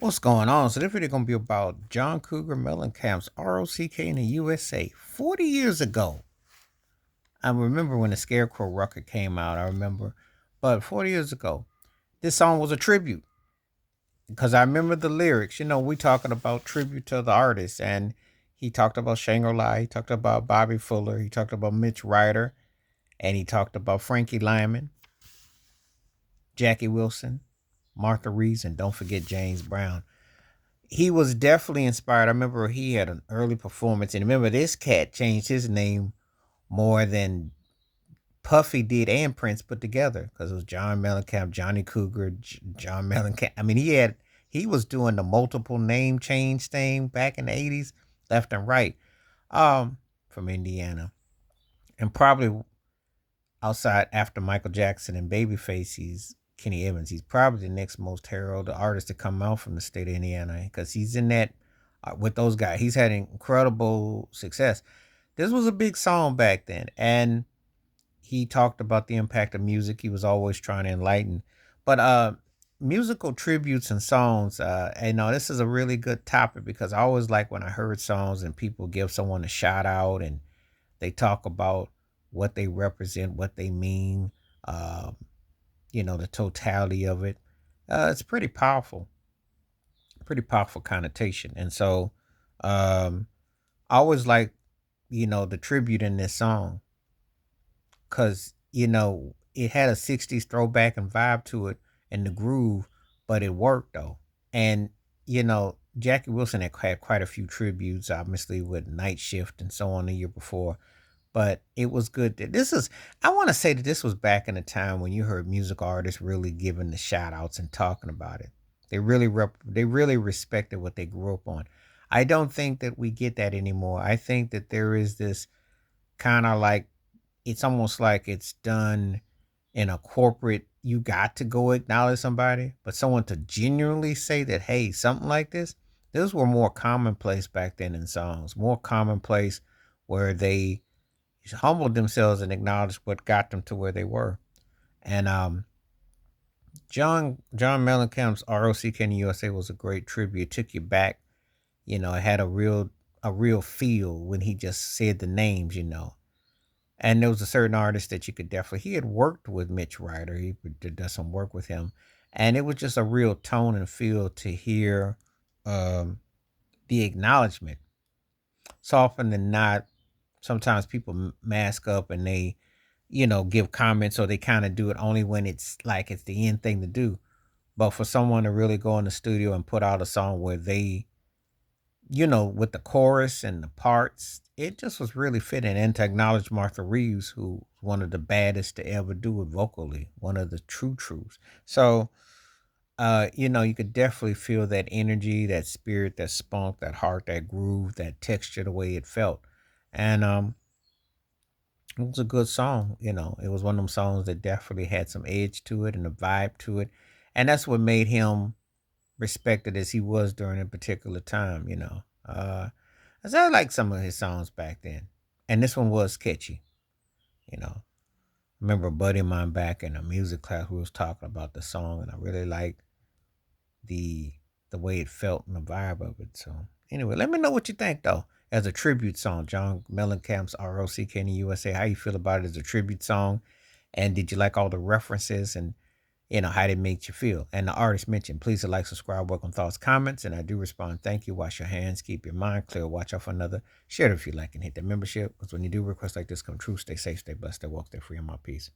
What's going on? So this video gonna be about John Cougar Mellencamp's R.O.C.K in the U.S.A. 40 years ago. I remember when the Scarecrow record came out. I remember, but 40 years ago, this song was a tribute because I remember the lyrics. We talking about tribute to the artist, and he talked about Shangri-La. He talked about Bobby Fuller. He talked about Mitch Ryder, and he talked about Frankie Lyman, Jackie Wilson, Martha Reeves, and don't forget James Brown. He was definitely inspired. I remember he had an early performance, and remember this cat changed his name more than Puffy did and Prince put together because it was John Mellencamp, Johnny Cougar, John Mellencamp. I mean, he was doing the multiple name change thing back in the '80s, left and right, from Indiana, and probably outside after Michael Jackson and Babyface, he's Kenny Evans. He's probably the next most heralded artist to come out from the state of Indiana because he's in that with those guys. He's had incredible success. This was a big song back then, and he talked about the impact of music. He was always trying to enlighten, but musical tributes and songs. This is a really good topic because I always like when I heard songs and people give someone a shout out and they talk about what they represent, what they mean, um, the totality of it. It's pretty powerful connotation. And so I always like, the tribute in this song because, it had a 60s throwback and vibe to it and the groove, but it worked though. And, Jackie Wilson had quite a few tributes, obviously, with Night Shift and so on the year before, but it was good. I want to say that this was back in the time when you heard music artists really giving the shout outs and talking about it. They really respected what they grew up on. I don't think that we get that anymore. I think that there is this kind of like, it's almost like it's done in a corporate, you got to go acknowledge somebody, but someone to genuinely say that, hey, something like this, those were more commonplace back then in songs, more commonplace where they humbled themselves and acknowledged what got them to where they were. And John Mellencamp's R.O.C.K in the USA was a great tribute. It took you back. It had a real feel when he just said the names. And there was a certain artist that you could definitely. He had worked with Mitch Ryder. He did some work with him, and it was just a real tone and feel to hear um, the acknowledgement. So often than not, sometimes people mask up and they give comments or they kind of do it only when it's like it's the end thing to do. But for someone to really go in the studio and put out a song where they, with the chorus and the parts, it just was really fitting. And to acknowledge Martha Reeves, who one of the baddest to ever do it vocally, one of the true truths. So, you could definitely feel that energy, that spirit, that spunk, that heart, that groove, that texture, the way it felt. And it was a good song. It was one of them songs that definitely had some edge to it and a vibe to it. And that's what made him respected as he was during a particular time. As I like some of his songs back then. And this one was catchy, you know. I remember a buddy of mine back in a music class who was talking about the song and I really liked the the way it felt and the vibe of it. So anyway, let me know what you think though. As a tribute song, John Mellencamp's R.O.C.K in the USA. How you feel about it as a tribute song? And did you like all the references and how did it make you feel? And the artist mentioned, please like, subscribe, welcome thoughts, comments, and I do respond. Thank you. Wash your hands, keep your mind clear, watch out for another. Share it if you like and hit that membership. Because when you do requests like this come true, stay safe, stay blessed, stay woke, stay free, and my peace.